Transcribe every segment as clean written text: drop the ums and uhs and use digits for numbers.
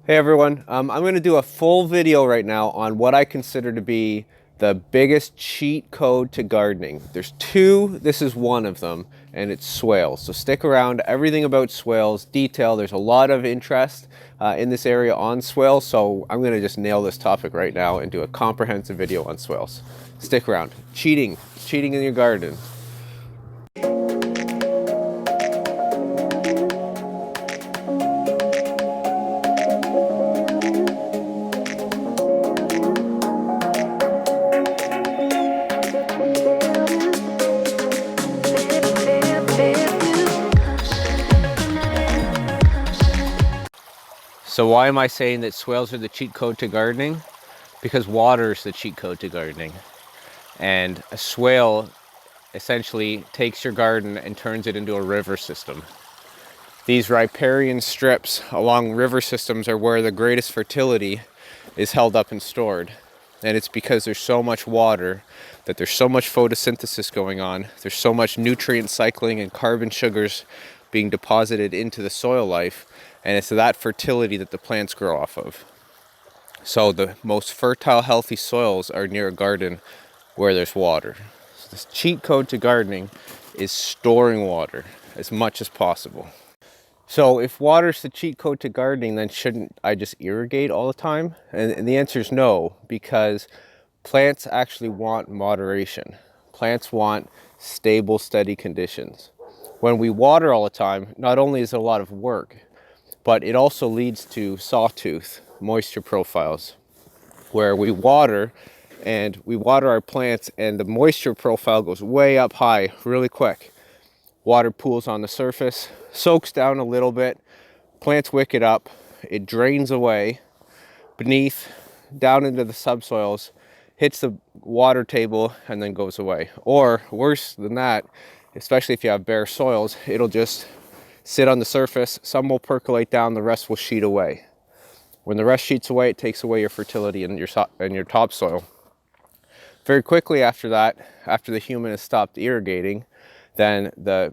Hey everyone, I'm going to do a full video right now on what I consider to be the biggest cheat code to gardening. There's two, this is one of them, and it's swales. So stick around, everything about swales, detail. There's a lot of interest in this area on swales, so I'm going to just nail this topic right now and do a comprehensive video on swales. Stick around. Cheating in your garden. So why am I saying that swales are the cheat code to gardening? Because water is the cheat code to gardening. And a swale essentially takes your garden and turns it into a river system. These riparian strips along river systems are where the greatest fertility is held up and stored. And it's because there's so much water, that there's so much photosynthesis going on, there's so much nutrient cycling and carbon sugars being deposited into the soil life, and it's that fertility that the plants grow off of. So the most fertile, healthy soils are near a garden where there's water. So this cheat code to gardening is storing water as much as possible. So if water's the cheat code to gardening, then shouldn't I just irrigate all the time? And the answer is no, because plants actually want moderation. Plants want stable, steady conditions. When we water all the time, not only is it a lot of work, but it also leads to sawtooth moisture profiles, where we water our plants and the moisture profile goes way up high really quick. Water pools on the surface, soaks down a little bit, plants wick it up, it drains away beneath, down into the subsoils, hits the water table, and then goes away. Or worse than that, especially if you have bare soils, it'll just sit on the surface, some will percolate down, the rest will sheet away. When the rest sheets away, it takes away your fertility in your topsoil. Very quickly after that, after the human has stopped irrigating, then the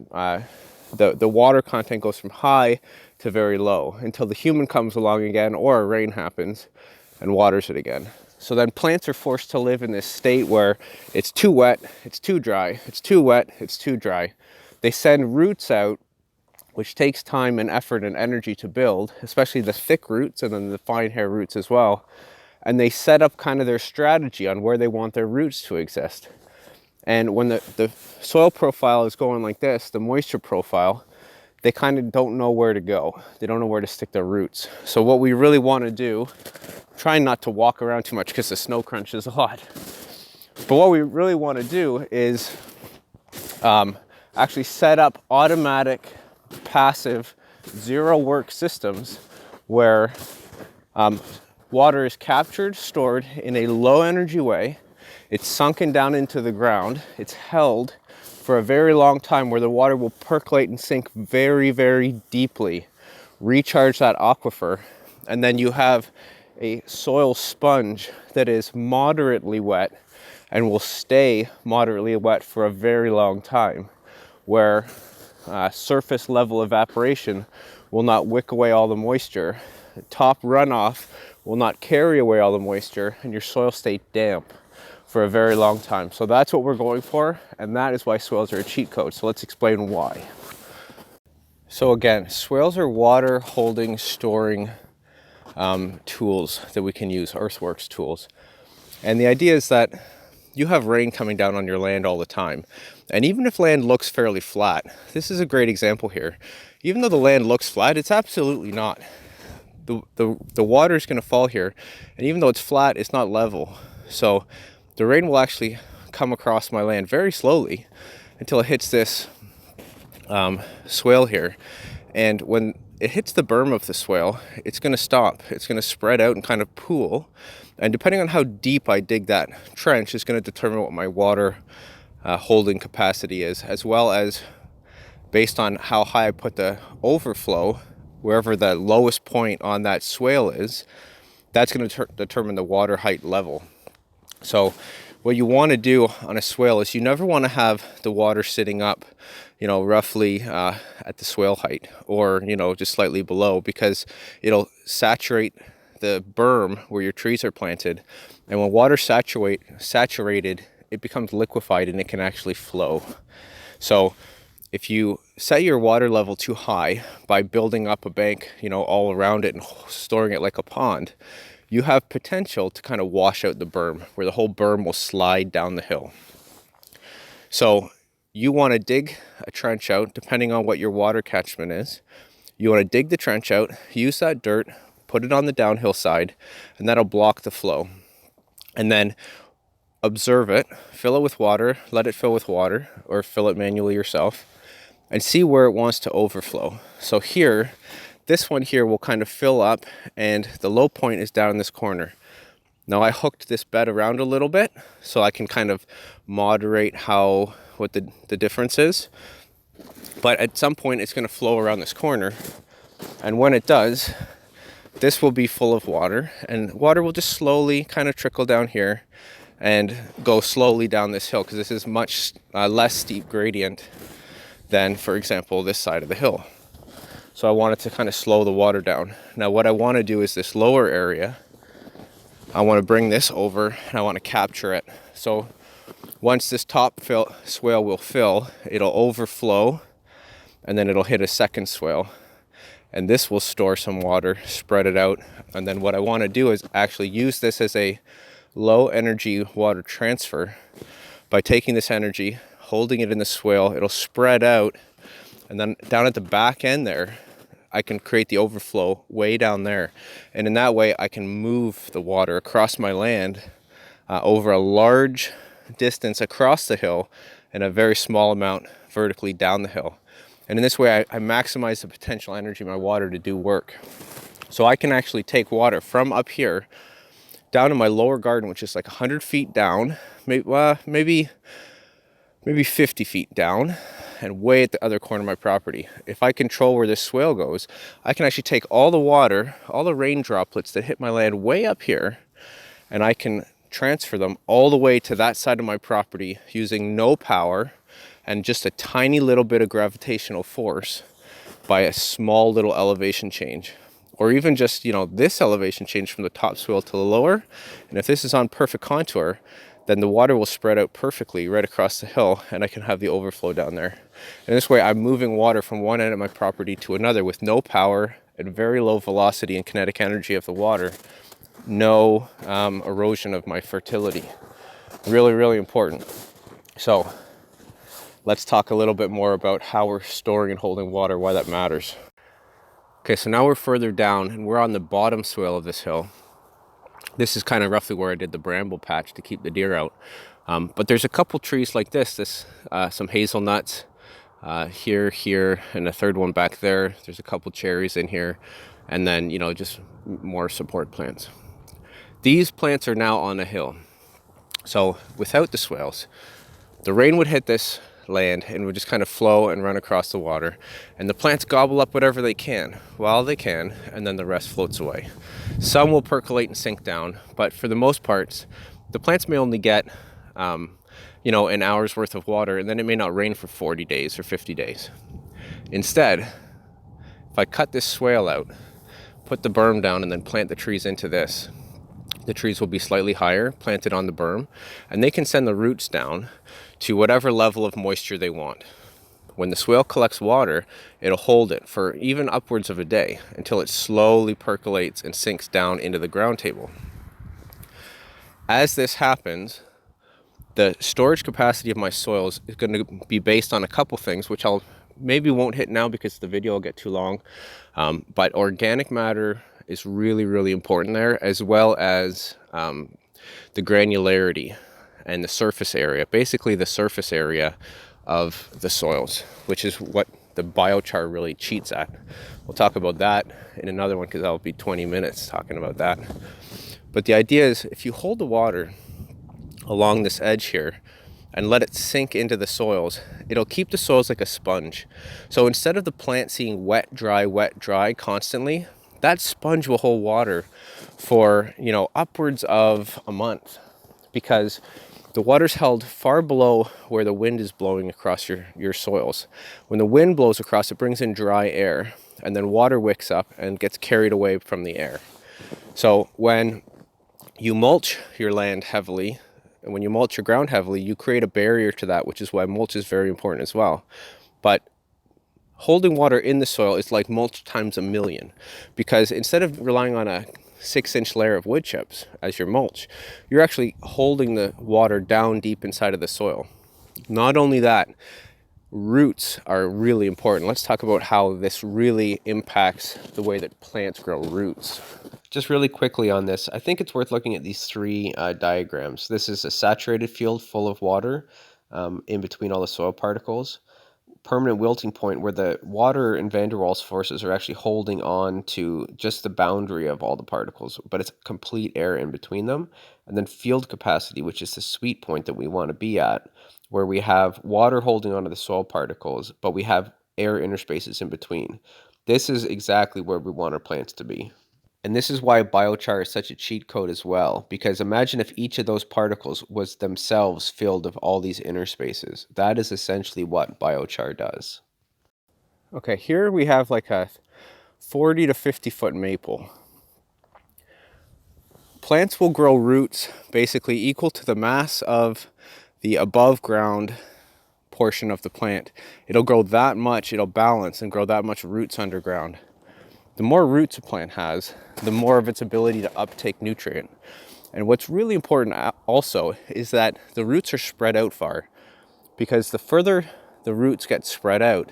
water content goes from high to very low until the human comes along again, or a rain happens and waters it again. So then plants are forced to live in this state where it's too wet, it's too dry, it's too wet, it's too dry. They send roots out, which takes time and effort and energy to build, especially the thick roots and then the fine hair roots as well. And they set up kind of their strategy on where they want their roots to exist. And when the soil profile is going like this, the moisture profile, they kind of don't know where to go. They don't know where to stick their roots. So what we really want to do, trying not to walk around too much because the snow crunches a lot, but what we really want to do is actually set up automatic, passive, zero work systems where water is captured, stored in a low energy way. It's sunken down into the ground. It's held for a very long time where the water will percolate and sink very, very deeply, recharge that aquifer, and then you have a soil sponge that is moderately wet and will stay moderately wet for a very long time, where surface level evaporation will not wick away all the moisture. The top runoff will not carry away all the moisture, and your soil stay damp for a very long time. So that's what we're going for, and that is why swales are a cheat code. So let's explain why. So again, swales are water holding, storing tools that we can use, earthworks tools. And the idea is that you have rain coming down on your land all the time. And even if land looks fairly flat, this is a great example here. Even though the land looks flat, it's absolutely not. The water is going to fall here, and even though it's flat, it's not level. So the rain will actually come across my land very slowly until it hits this swale here. And when it hits the berm of the swale, it's going to stop. It's going to spread out and kind of pool. And depending on how deep I dig that trench is going to determine what my water holding capacity is, as well as based on how high I put the overflow, wherever the lowest point on that swale is, that's going to determine the water height level. So What you want to do on a swale is you never want to have the water sitting up, roughly at the swale height, or, just slightly below, because it'll saturate the berm where your trees are planted. And when water saturated, it becomes liquefied and it can actually flow. So if you set your water level too high by building up a bank, all around it and storing it like a pond, you have potential to kind of wash out the berm, where the whole berm will slide down the hill. So you want to dig a trench out, depending on what your water catchment is. You want to dig the trench out, use that dirt, put it on the downhill side, and that'll block the flow. And then observe it, fill it with water, let it fill with water, or fill it manually yourself, and see where it wants to overflow. So here, this one here will kind of fill up, and the low point is down in this corner. Now I hooked this bed around a little bit so I can kind of moderate what the difference is. But at some point it's going to flow around this corner, and when it does, this will be full of water, and water will just slowly kind of trickle down here and go slowly down this hill, because this is much less steep gradient than, for example, this side of the hill. So I wanted to kind of slow the water down. Now what I want to do is this lower area, I want to bring this over and I want to capture it. So once this top swale will fill, it'll overflow, and then it'll hit a second swale. And this will store some water, spread it out. And then what I want to do is actually use this as a low energy water transfer. By taking this energy, holding it in the swale, it'll spread out, and then down at the back end there, I can create the overflow way down there. And in that way, I can move the water across my land over a large distance across the hill and a very small amount vertically down the hill. And in this way, I maximize the potential energy of my water to do work. So I can actually take water from up here down in my lower garden, which is like 100 feet down, maybe 50 feet down, and way at the other corner of my property. If I control where this swale goes, I can actually take all the water, all the rain droplets that hit my land way up here, and I can transfer them all the way to that side of my property using no power and just a tiny little bit of gravitational force by a small little elevation change. Or even just, this elevation change from the top swale to the lower. And if this is on perfect contour, then the water will spread out perfectly right across the hill, and I can have the overflow down there. And this way I'm moving water from one end of my property to another with no power and very low velocity and kinetic energy of the water. No erosion of my fertility. Really, really important. So let's talk a little bit more about how we're storing and holding water, why that matters. Okay, so now we're further down and we're on the bottom swale of this hill. This is kind of roughly where I did the bramble patch to keep the deer out. But there's a couple trees like this, some hazelnuts here, and a third one back there. There's a couple cherries in here, and then, just more support plants. These plants are now on a hill. So without the swales, the rain would hit this land and would just kind of flow and run across the water, and the plants gobble up whatever they can while they can, and then the rest floats away. Some will percolate and sink down, but for the most part the plants may only get an hour's worth of water, and then it may not rain for 40 days or 50 days. Instead, if I cut this swale out, put the berm down, and then plant the trees into this, the trees will be slightly higher, planted on the berm, and they can send the roots down to whatever level of moisture they want. When the swale collects water, it'll hold it for even upwards of a day until it slowly percolates and sinks down into the ground table. As this happens, the storage capacity of my soils is going to be based on a couple things, which I'll maybe won't hit now because the video will get too long. But organic matter is really, really important there, as well as the granularity and the surface area, basically the surface area of the soils, which is what the biochar really cheats at. We'll talk about that in another one because that'll be 20 minutes talking about that. But the idea is, if you hold the water along this edge here and let it sink into the soils, it'll keep the soils like a sponge. So instead of the plant seeing wet, dry constantly, that sponge will hold water for, upwards of a month, because The water's held far below where the wind is blowing across your soils. When the wind blows across, it brings in dry air, and then water wicks up and gets carried away from the air. So when you mulch your land heavily, and when you mulch your ground heavily, you create a barrier to that, which is why mulch is very important as well. But holding water in the soil is like mulch times a million, because instead of relying on a 6-inch layer of wood chips as your mulch, you're actually holding the water down deep inside of the soil. Not only that, roots are really important. Let's talk about how this really impacts the way that plants grow roots. Just really quickly on this, I think it's worth looking at these three diagrams. This is a saturated field full of water in between all the soil particles. Permanent wilting point where the water and van der Waals forces are actually holding on to just the boundary of all the particles, but it's complete air in between them. And then field capacity, which is the sweet point that we want to be at, where we have water holding onto the soil particles, but we have air interspaces in between. This is exactly where we want our plants to be. And this is why biochar is such a cheat code as well, because imagine if each of those particles was themselves filled of all these interspaces. That is essentially what biochar does. Okay, here we have like a 40 to 50 foot maple. Plants will grow roots basically equal to the mass of the above ground portion of the plant. It'll grow that much, it'll balance and grow that much roots underground. The more roots a plant has, the more of its ability to uptake nutrient. And what's really important also is that the roots are spread out far, because the further the roots get spread out,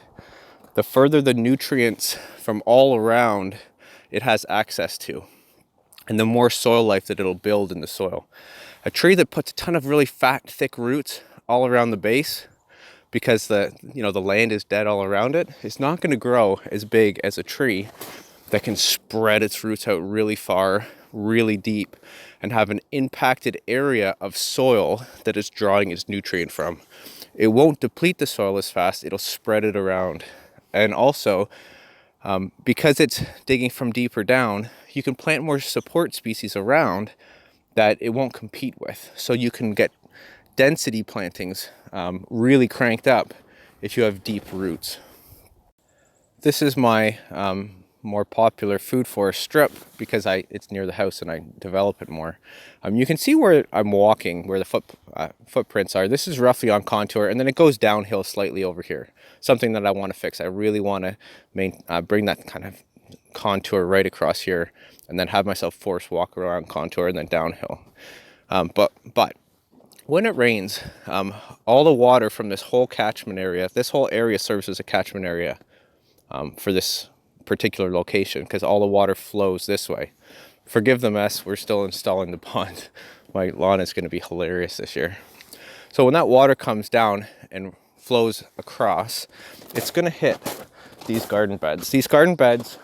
the further the nutrients from all around it has access to, and the more soil life that it'll build in the soil. A tree that puts a ton of really fat, thick roots all around the base, because the land is dead all around it, is not going to grow as big as a tree that can spread its roots out really far, really deep, and have an impacted area of soil that it's drawing its nutrient from. It won't deplete the soil as fast, it'll spread it around. And also, because it's digging from deeper down, you can plant more support species around that it won't compete with. So you can get density plantings really cranked up if you have deep roots. This is my more popular food forest strip because it's near the house and I develop it more. You can see where I'm walking, where the footprints are. This is roughly on contour, and then it goes downhill slightly over here. Something that I want to fix. I really want to bring that kind of contour right across here, and then have myself force walk around contour and then downhill. But when it rains, all the water from this whole catchment area, this whole area serves as a catchment area for this particular location, because all the water flows this way. Forgive the mess, we're still installing the pond. My lawn is going to be hilarious this year. So when that water comes down and flows across, it's going to hit these garden beds. These garden beds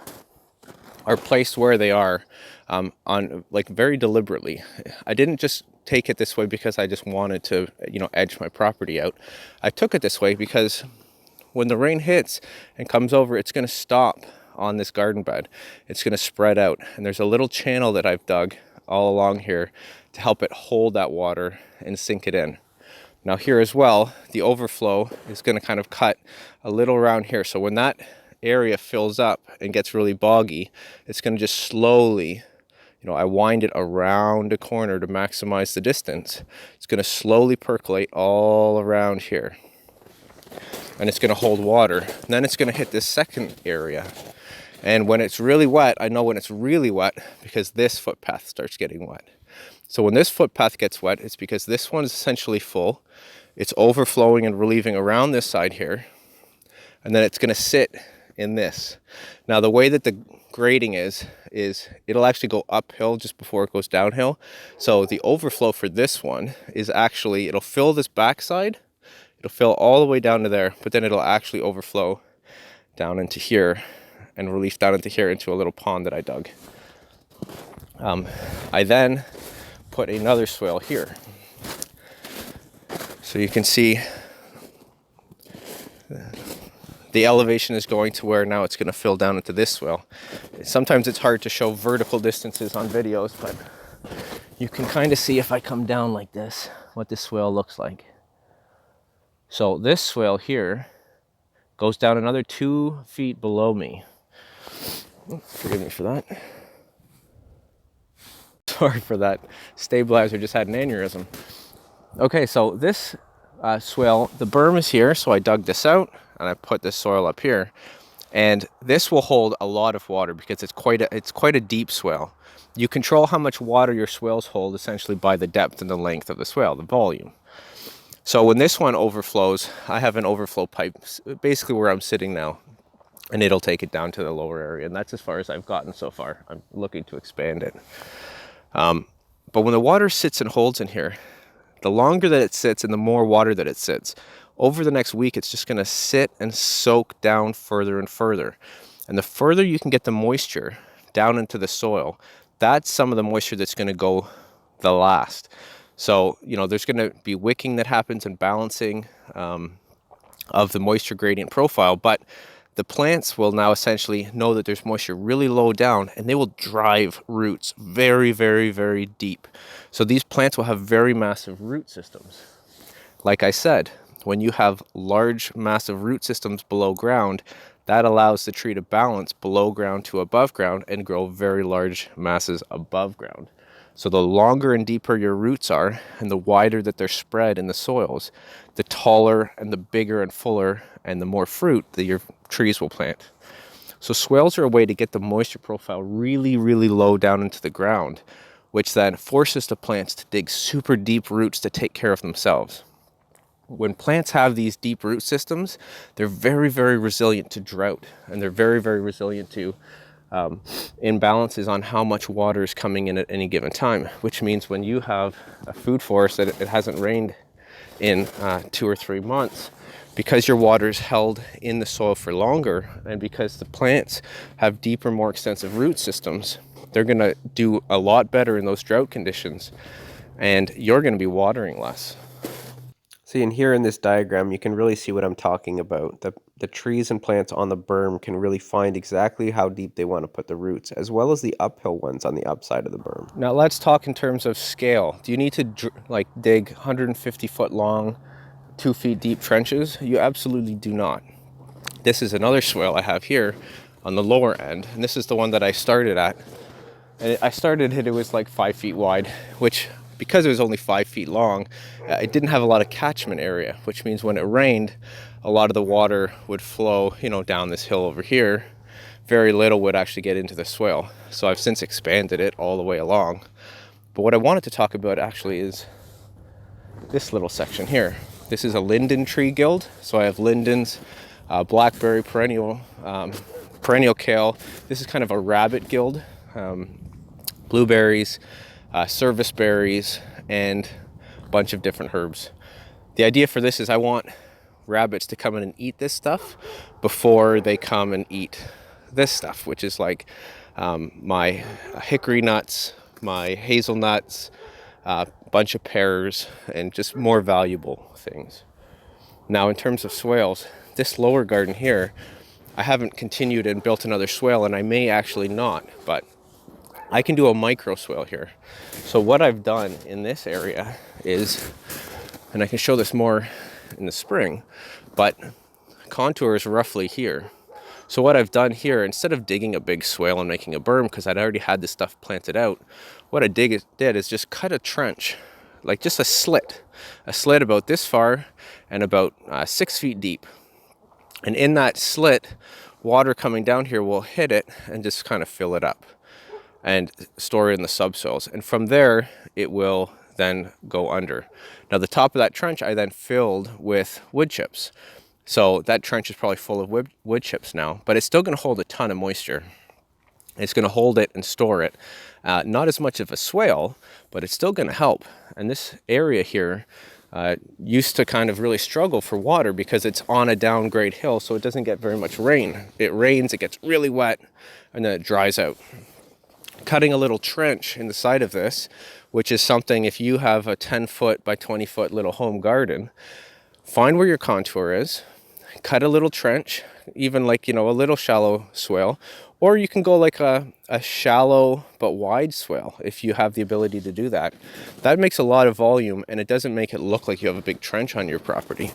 are placed where they are on like very deliberately. I didn't just take it this way because I just wanted to edge my property out. I took it this way because when the rain hits and comes over, it's going to stop on this garden bed. It's going to spread out, and there's a little channel that I've dug all along here to help it hold that water and sink it in. Now here as well, the overflow is going to kind of cut a little around here. So when that area fills up and gets really boggy, it's going to just slowly, I wind it around a corner to maximize the distance. It's going to slowly percolate all around here, and it's going to hold water. And then it's going to hit this second area. And when it's really wet, I know when it's really wet because this footpath starts getting wet. So when this footpath gets wet, it's because this one is essentially full. It's overflowing and relieving around this side here. And then it's going to sit in this. Now the way that the grading is it'll actually go uphill just before it goes downhill. So the overflow for this one is actually, it'll fill this backside. It'll fill all the way down to there, but then it'll actually overflow down into here and release down into here into a little pond that I dug. I then put another swale here. So you can see the elevation is going to where now it's going to fill down into this swale. Sometimes it's hard to show vertical distances on videos, but you can kind of see if I come down like this, what this swale looks like. So this swale here goes down another 2 feet below me. Forgive me for that. Sorry for that. Stabilizer just had an aneurysm. Okay, so this swale, the berm is here, so I dug this out and I put this soil up here. And this will hold a lot of water because it's quite a deep swale. You control how much water your swales hold essentially by the depth and the length of the swale, the volume. So when this one overflows, I have an overflow pipe basically where I'm sitting now, and it'll take it down to the lower area. And that's as far as I've gotten so far. I'm looking to expand it. But when the water sits and holds in here, the longer that it sits and the more water that it sits, over the next week, it's just going to sit and soak down further and further. And the further you can get the moisture down into the soil, that's some of the moisture that's going to go the last. So, you know, there's going to be wicking that happens and balancing of the moisture gradient profile, but the plants will now essentially know that there's moisture really low down, and they will drive roots very, very, very deep. So these plants will have very massive root systems. Like I said, when you have large, massive root systems below ground, that allows the tree to balance below ground to above ground and grow very large masses above ground. So the longer and deeper your roots are, and the wider that they're spread in the soils, the taller and the bigger and fuller and the more fruit that your trees will plant. So swales are a way to get the moisture profile really, really low down into the ground, which then forces the plants to dig super deep roots to take care of themselves. When plants have these deep root systems, they're very, very resilient to drought, and they're very, very resilient to imbalances on how much water is coming in at any given time, which means when you have a food forest that it hasn't rained in 2 or 3 months, because your water is held in the soil for longer, and because the plants have deeper, more extensive root systems, they're going to do a lot better in those drought conditions, and you're going to be watering less. See, and here in this diagram, you can really see what I'm talking about. The trees and plants on the berm can really find exactly how deep they want to put the roots, as well as the uphill ones on the upside of the berm. Now let's talk in terms of scale. Do you need to dig 150 foot long, 2 feet deep trenches? You absolutely do not. This is another swale I have here on the lower end, and this is the one that I started at. And it was like 5 feet wide, which, because it was only 5 feet long, it didn't have a lot of catchment area, which means when it rained, a lot of the water would flow, down this hill over here. Very little would actually get into the swale. So I've since expanded it all the way along. But what I wanted to talk about actually is this little section here. This is a linden tree guild. So I have lindens, blackberry, perennial kale. This is kind of a rabbit guild. Blueberries, service berries, and a bunch of different herbs. The idea for this is I want rabbits to come in and eat this stuff before they come and eat this stuff, which is like my hickory nuts, my hazelnuts, a bunch of pears, and just more valuable things. Now, in terms of swales, this lower garden here, I haven't continued and built another swale, and I may actually not, but I can do a micro swale here. So what I've done in this area is, and I can show this more in the spring, but contour is roughly here. So what I've done here, instead of digging a big swale and making a berm, because I'd already had this stuff planted out, what I did is just cut a trench, like just a slit about this far and about 6 feet deep. And in that slit, water coming down here will hit it and just kind of fill it up and store it in the subsoils. And from there, it will then go under. Now, the top of that trench, I then filled with wood chips. So that trench is probably full of wood chips now, but it's still going to hold a ton of moisture. It's going to hold it and store it. Not as much of a swale, but it's still going to help. And this area here used to kind of really struggle for water because it's on a downgrade hill, so it doesn't get very much rain. It rains, it gets really wet, and then it dries out. Cutting a little trench in the side of this, which is something, if you have a 10 foot by 20 foot little home garden, find where your contour is, cut a little trench, even like, a little shallow swale, Or you can go like a shallow but wide swale if you have the ability to do that. That makes a lot of volume, and it doesn't make it look like you have a big trench on your property.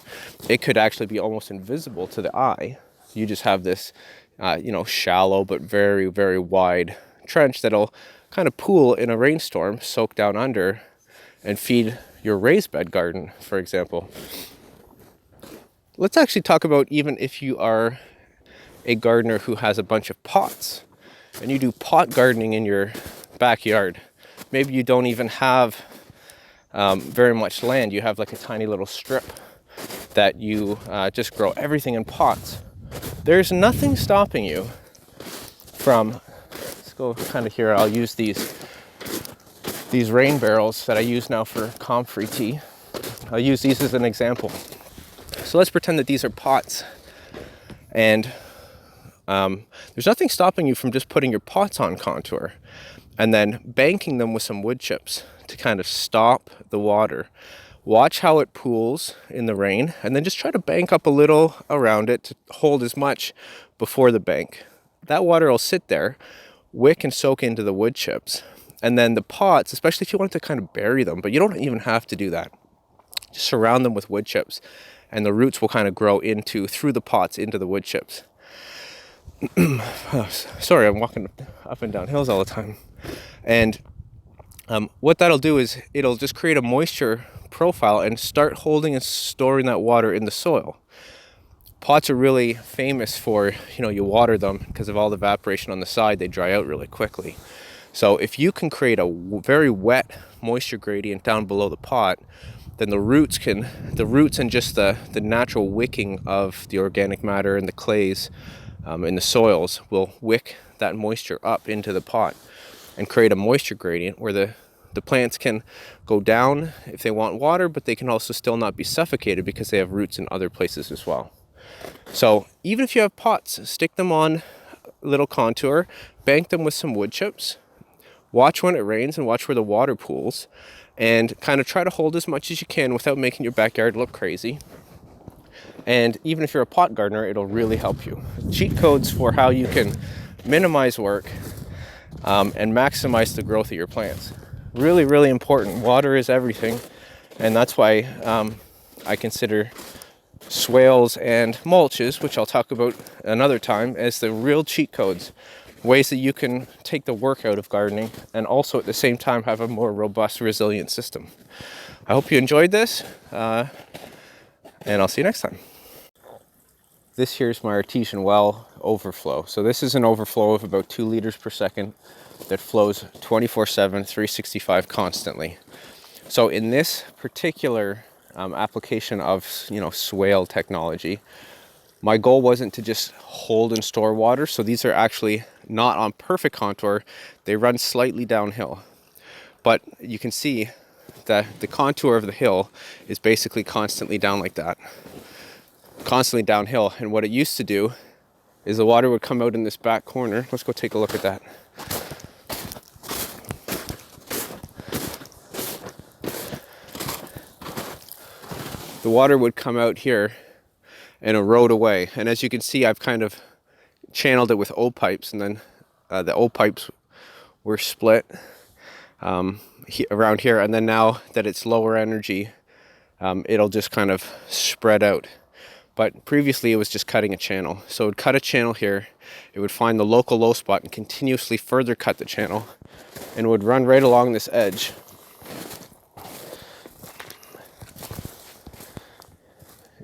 It could actually be almost invisible to the eye. You just have this, shallow but very, very wide trench that'll kind of pool in a rainstorm, soak down under, and feed your raised bed garden, for example. Let's actually talk about even if you are a gardener who has a bunch of pots and you do pot gardening in your backyard. Maybe you don't even have very much land. You have like a tiny little strip that you just grow everything in pots. There's nothing stopping you from, let's go kind of here, I'll use these rain barrels that I use now for comfrey tea. I'll use these as an example. So let's pretend that these are pots, and there's nothing stopping you from just putting your pots on contour and then banking them with some wood chips to kind of stop the water. Watch how it pools in the rain, and then just try to bank up a little around it to hold as much before the bank. That water will sit there, wick and soak into the wood chips. And then the pots, especially if you want to kind of bury them, but you don't even have to do that. Just surround them with wood chips, and the roots will kind of grow through the pots into the wood chips. Sorry, I'm walking up and down hills all the time. And what that'll do is it'll just create a moisture profile and start holding and storing that water in the soil. Pots are really famous for, you water them because of all the evaporation on the side, they dry out really quickly. So if you can create a very wet moisture gradient down below the pot, then the roots and just the natural wicking of the organic matter and the clays in the soils will wick that moisture up into the pot and create a moisture gradient where the plants can go down if they want water, but they can also still not be suffocated because they have roots in other places as well. So even if you have pots, stick them on a little contour, bank them with some wood chips, watch when it rains and watch where the water pools, and kind of try to hold as much as you can without making your backyard look crazy. And even if you're a pot gardener, it'll really help you. Cheat codes for how you can minimize work and maximize the growth of your plants. Really, really important. Water is everything, and that's why I consider swales and mulches, which I'll talk about another time, as the real cheat codes. Ways that you can take the work out of gardening and also at the same time have a more robust, resilient system. I hope you enjoyed this, and I'll see you next time. This here's my artesian well overflow. So this is an overflow of about 2 liters per second that flows 24/7, 365 constantly. So in this particular application of swale technology, my goal wasn't to just hold and store water. So these are actually not on perfect contour. They run slightly downhill, but you can see that the contour of the hill is basically constantly down like that, constantly downhill. And what it used to do is the water would come out in this back corner. Let's go take a look at that. The water would come out here and erode away. And as you can see, I've kind of channeled it with O-pipes, and then the O-pipes were split around here. And then now that it's lower energy, it'll just kind of spread out. But previously it was just cutting a channel. So it would cut a channel here, it would find the local low spot and continuously further cut the channel, and would run right along this edge.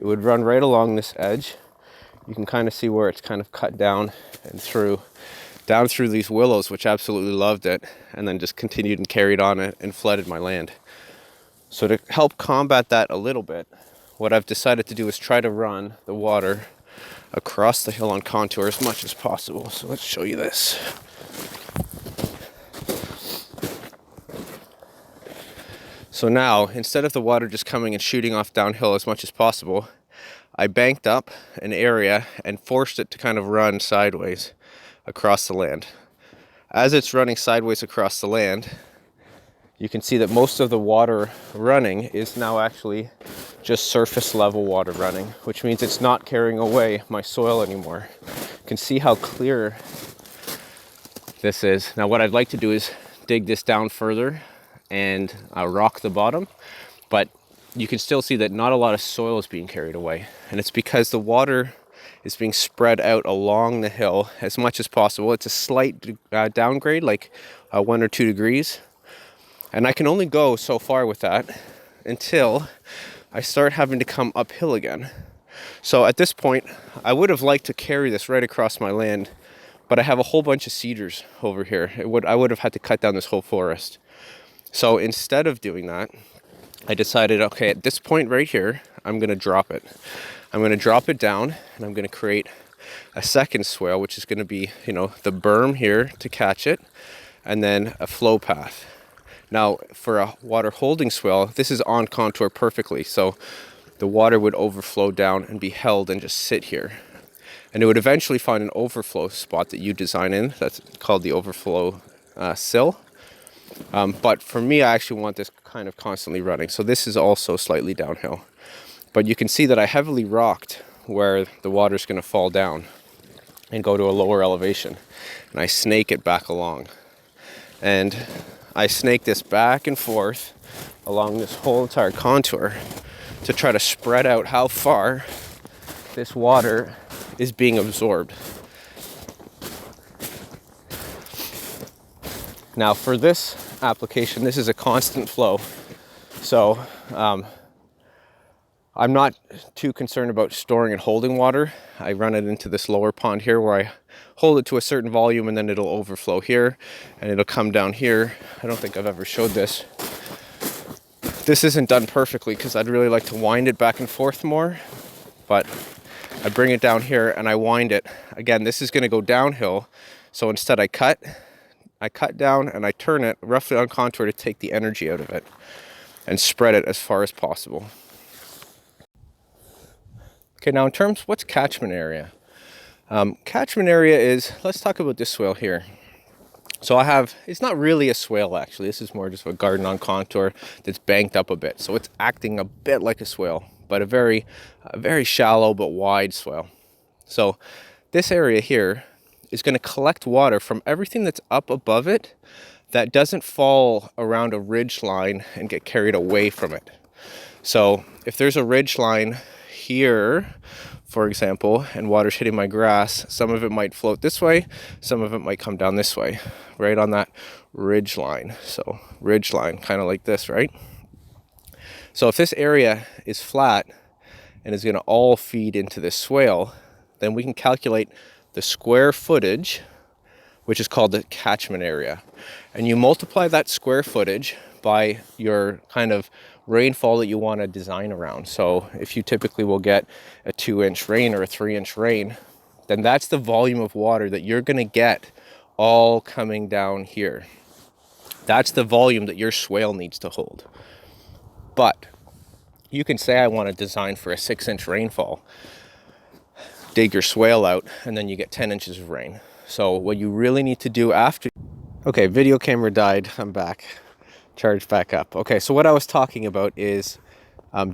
It would run right along this edge. You can kind of see where it's kind of cut down and down through these willows, which absolutely loved it, and then just continued and carried on it and flooded my land. So to help combat that a little bit, what I've decided to do is try to run the water across the hill on contour as much as possible. So let's show you this. So now, instead of the water just coming and shooting off downhill as much as possible, I banked up an area and forced it to kind of run sideways across the land. As it's running sideways across the land, you can see that most of the water running is now actually just surface level water running, which means it's not carrying away my soil anymore. You can see how clear this is. Now what I'd like to do is dig this down further and rock the bottom, but you can still see that not a lot of soil is being carried away. And it's because the water is being spread out along the hill as much as possible. It's a slight downgrade, like 1 or 2 degrees. And I can only go so far with that until I start having to come uphill again. So at this point, I would have liked to carry this right across my land, but I have a whole bunch of cedars over here. I would have had to cut down this whole forest. So instead of doing that, I decided, okay, at this point right here, I'm going to drop it. I'm going to drop it down, and I'm going to create a second swale, which is going to be, the berm here to catch it, and then a flow path. Now, for a water holding swale, this is on contour perfectly, so the water would overflow down and be held and just sit here. And it would eventually find an overflow spot that you design in. That's called the overflow sill. But for me, I actually want this kind of constantly running. So this is also slightly downhill. But you can see that I heavily rocked where the water's going to fall down and go to a lower elevation. And I snake it back along. And I snake this back and forth along this whole entire contour to try to spread out how far this water is being absorbed. Now for this application, this is a constant flow. So I'm not too concerned about storing and holding water. I run it into this lower pond here where I hold it to a certain volume, and then it'll overflow here and it'll come down here. I don't think I've ever showed this. This isn't done perfectly because I'd really like to wind it back and forth more, but I bring it down here and I wind it. Again, this is going to go downhill, so instead I cut down and I turn it roughly on contour to take the energy out of it and spread it as far as possible. Okay, now in terms, what's catchment area? Catchment area is, let's talk about this swale here. So it's not really a swale actually, this is more just a garden on contour that's banked up a bit. So it's acting a bit like a swale, but a very shallow but wide swale. So this area here is going to collect water from everything that's up above it that doesn't fall around a ridge line and get carried away from it. So if there's a ridge line here, for example, and water's hitting my grass, some of it might float this way, some of it might come down this way, right on that ridge line. So ridge line, kind of like this, right? So if this area is flat and is going to all feed into this swale, then we can calculate the square footage, which is called the catchment area. And you multiply that square footage by your kind of rainfall that you want to design around. So if you typically will get a 2-inch rain or a 3-inch rain, then that's the volume of water that you're going to get all coming down here. That's the volume that your swale needs to hold. But you can say I want to design for a 6-inch rainfall, dig your swale out, and then you get 10 inches of rain. So what you really need to do after... Okay, video camera died. I'm back. Charged back up. Okay, so what I was talking about is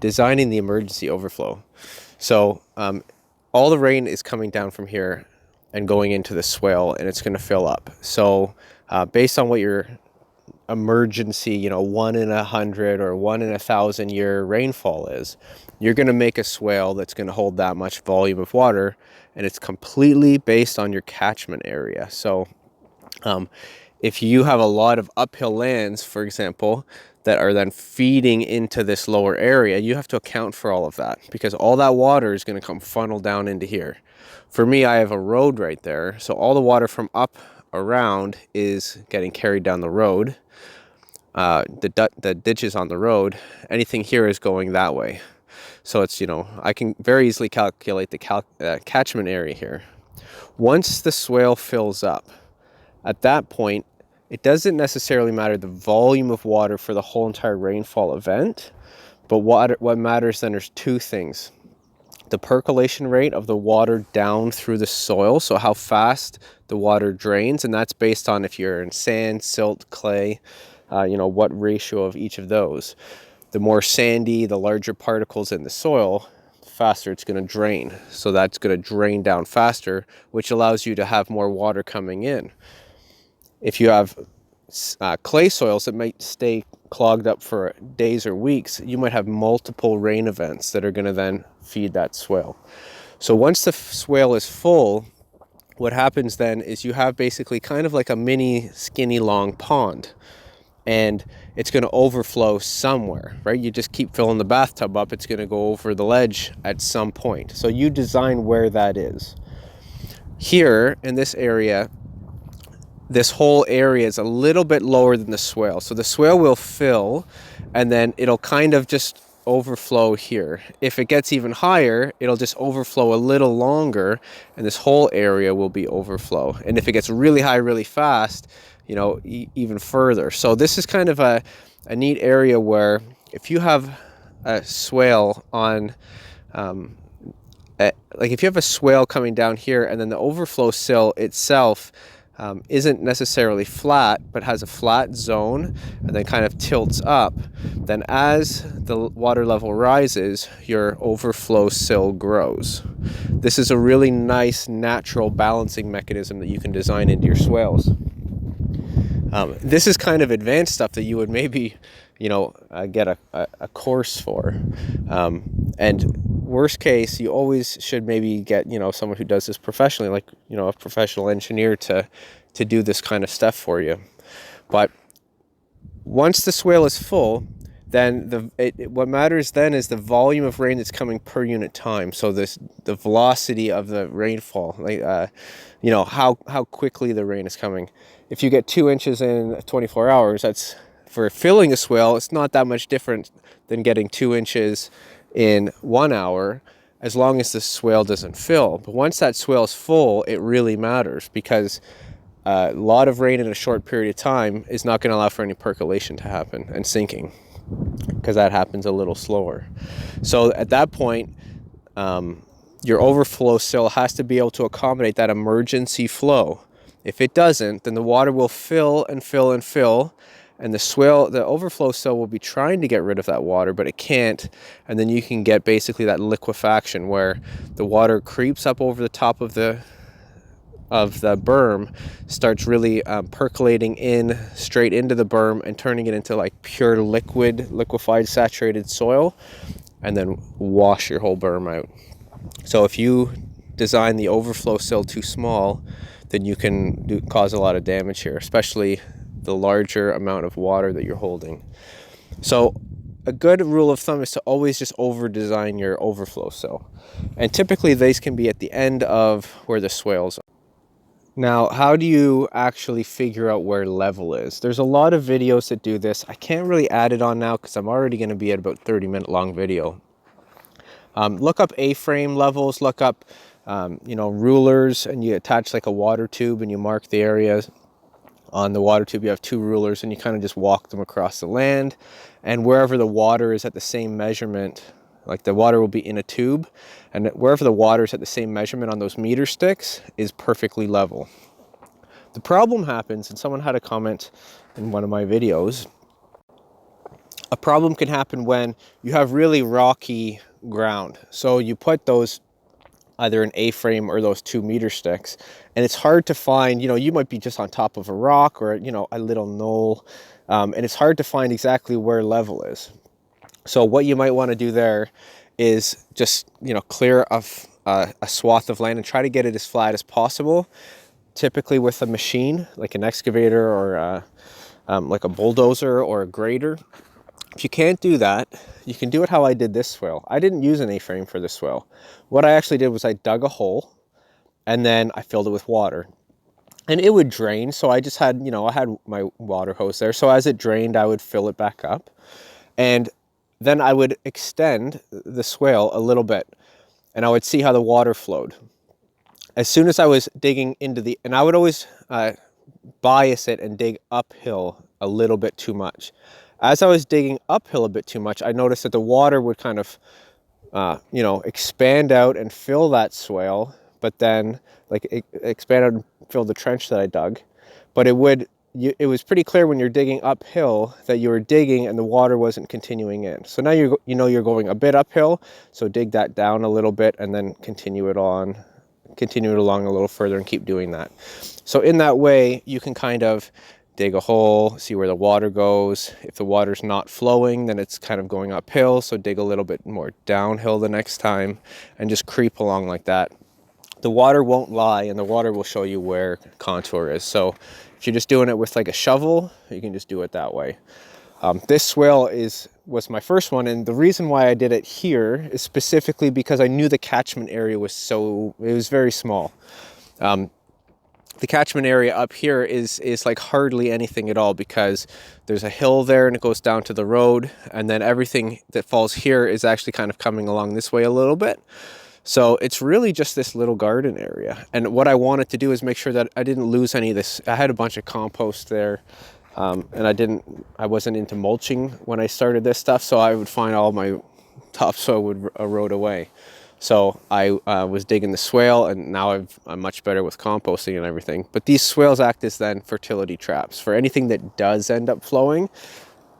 designing the emergency overflow. So all the rain is coming down from here and going into the swale, and it's going to fill up. So based on what your emergency, 1 in 100 or 1 in 1,000 year rainfall is, you're going to make a swale that's going to hold that much volume of water, and it's completely based on your catchment area. So if you have a lot of uphill lands, for example, that are then feeding into this lower area, you have to account for all of that, because all that water is going to come funnel down into here. For me, I have a road right there, so all the water from up around is getting carried down the road. The ditches on the road, anything here is going that way. So it's, I can very easily calculate the catchment area here. Once the swale fills up, at that point, it doesn't necessarily matter the volume of water for the whole entire rainfall event, but what matters then is 2 things. The percolation rate of the water down through the soil, so how fast the water drains, and that's based on if you're in sand, silt, clay, what ratio of each of those. The more sandy, the larger particles in the soil, the faster it's going to drain. So that's going to drain down faster, which allows you to have more water coming in. If you have clay soils that might stay clogged up for days or weeks, you might have multiple rain events that are going to then feed that swale. So once the swale is full, what happens then is you have basically kind of like a mini skinny long pond, and it's going to overflow somewhere, right? You just keep filling the bathtub up, it's going to go over the ledge at some point. So you design where that is. Here in this area, this whole area is a little bit lower than the swale. So the swale will fill and then it'll kind of just overflow here. If it gets even higher, it'll just overflow a little longer and this whole area will be overflow. And if it gets really high really fast, you know, even further. So this is kind of a neat area where if you have a swale on like if you have a swale coming down here and then the overflow sill itself isn't necessarily flat but has a flat zone and then kind of tilts up, then as the water level rises, your overflow sill grows. This is a really nice natural balancing mechanism that you can design into your swales. This is kind of advanced stuff that you would maybe, you know, get a course for. And worst case, you always should maybe get, you know, someone who does this professionally, like, you know, a professional engineer to do this kind of stuff for you. But once the swale is full, then what matters then is the volume of rain that's coming per unit time. So the velocity of the rainfall, like you know, how quickly the rain is coming. If you get 2 inches in 24 hours, that's for filling a swale. It's not that much different than getting 2 inches in 1 hour, as long as the swale doesn't fill. But once that swale is full, it really matters, because a lot of rain in a short period of time is not going to allow for any percolation to happen and sinking, because that happens a little slower. So at that point, your overflow sill has to be able to accommodate that emergency flow. If it doesn't, then the water will fill and fill and fill, and the overflow sill will be trying to get rid of that water, but it can't. And then you can get basically that liquefaction, where the water creeps up over the top of the berm, starts really percolating in straight into the berm and turning it into like pure liquefied saturated soil, and then wash your whole berm out. So if you design the overflow sill too small, then you can cause a lot of damage here, especially the larger amount of water that you're holding. So a good rule of thumb is to always just over design your overflow sill, and typically these can be at the end of where the swales are. Now, how do you actually figure out where level is? There's a lot of videos that do this. I can't really add it on now because I'm already going to be at about 30-minute long video. Look up A-frame levels, look up you know, rulers, and you attach like a water tube and you mark the areas. On the water tube you have 2 rulers and you kind of just walk them across the land, and wherever the water is at the same measurement, like the water will be in a tube, and wherever the water is at the same measurement on those meter sticks is perfectly level. The problem happens, and someone had a comment in one of my videos, a problem can happen when you have really rocky ground. So you put those either an A-frame or those 2 meter sticks, and it's hard to find, you know, you might be just on top of a rock or, you know, a little knoll, and it's hard to find exactly where level is. So what you might want to do there is just, you know, clear a swath of land and try to get it as flat as possible, typically with a machine like an excavator or like a bulldozer or a grader. If you can't do that, you can do it how I did this swale. I didn't use an A-frame for this swale. What I actually did was I dug a hole and then I filled it with water. And it would drain, so I just had, you know, I had my water hose there. So as it drained, I would fill it back up. And then I would extend the swale a little bit, and I would see how the water flowed. As soon as I was digging into and I would always bias it and dig uphill a little bit too much. As I was digging uphill a bit too much, I noticed that the water would kind of, you know, expand out and fill that swale, but then like expand out and fill the trench that I dug. But it was pretty clear when you're digging uphill that you were digging and the water wasn't continuing in. So now you're going a bit uphill, so dig that down a little bit and then continue it on continue it along a little further and keep doing that. So in that way, you can kind of dig a hole, see where the water goes. If the water's not flowing, then it's kind of going uphill, so dig a little bit more downhill the next time and just creep along like that. The water won't lie, and the water will show you where contour is. So if you're just doing it with like a shovel, you can just do it that way. This swale was my first one, and the reason why I did it here is specifically because I knew the catchment area was very small. The catchment area up here is like hardly anything at all, because there's a hill there and it goes down to the road, and then everything that falls here is actually kind of coming along this way a little bit. So it's really just this little garden area. And what I wanted to do is make sure that I didn't lose any of this. I had a bunch of compost there, and I wasn't into mulching when I started this stuff, so I would find all my topsoil would erode away. So I was digging the swale, and now I'm much better with composting and everything. But these swales act as then fertility traps. For anything that does end up flowing,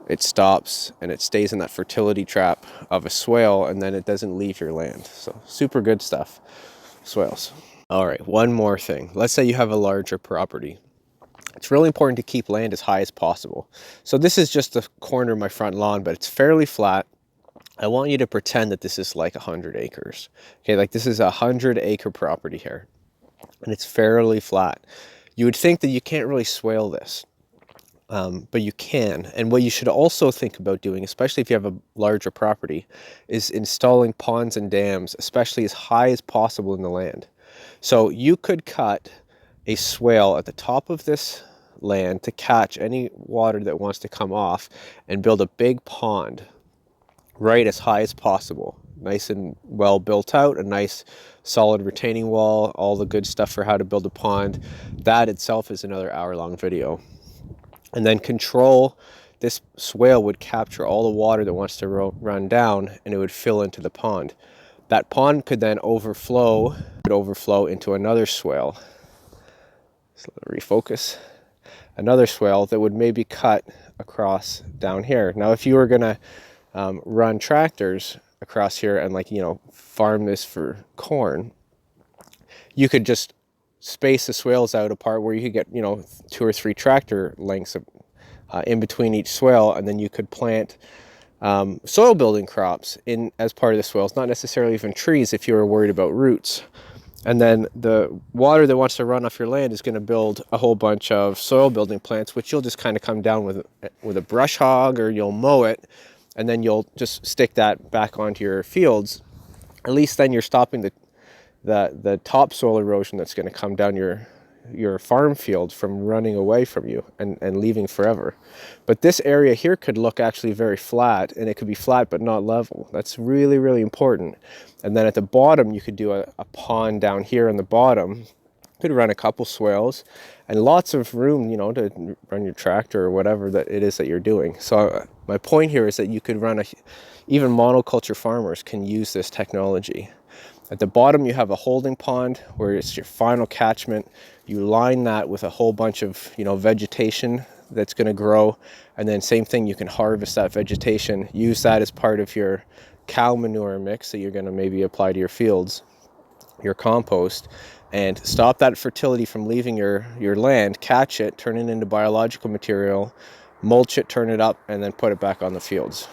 it stops and it stays in that fertility trap of a swale, and then it doesn't leave your land. So super good stuff, swales. All right, one more thing. Let's say you have a larger property. It's really important to keep land as high as possible. So this is just the corner of my front lawn, but it's fairly flat. I want you to pretend that this is like 100 acres. Okay, like this is a 100-acre property here, and it's fairly flat. You would think that you can't really swale this, but you can. And what you should also think about doing, especially if you have a larger property, is installing ponds and dams, especially as high as possible in the land. So you could cut a swale at the top of this land to catch any water that wants to come off, and build a big pond right as high as possible, nice and well built out, a nice solid retaining wall, all the good stuff for how to build a pond. That itself is another hour-long video. And then control, this swale would capture all the water that wants to run down, and it would fill into the pond. That pond could then overflow into another swale. So let me refocus. Another swale that would maybe cut across down here. Now, if you were gonna run tractors across here and farm this for corn, you could just space the swales out apart where you could get 2 or 3 tractor lengths in between each swale, and then you could plant soil building crops in as part of the swales, not necessarily even trees if you were worried about roots. And then the water that wants to run off your land is going to build a whole bunch of soil building plants, which you'll just kind of come down with a brush hog, or you'll mow it, and then you'll just stick that back onto your fields. At least then you're stopping the topsoil erosion that's going to come down your farm field from running away from you and leaving forever. But this area here could look actually very flat, and it could be flat but not level. That's really, really important. And then at the bottom, you could do a pond down here on the bottom. You could run a couple swales and lots of room, to run your tractor or whatever that it is that you're doing. So my point here is that you could even monoculture farmers can use this technology. At the bottom, you have a holding pond where it's your final catchment. You line that with a whole bunch of, vegetation that's going to grow. And then same thing, you can harvest that vegetation, use that as part of your cow manure mix that you're going to maybe apply to your fields, your compost, and stop that fertility from leaving your land, catch it, turn it into biological material, mulch it, turn it up, and then put it back on the fields.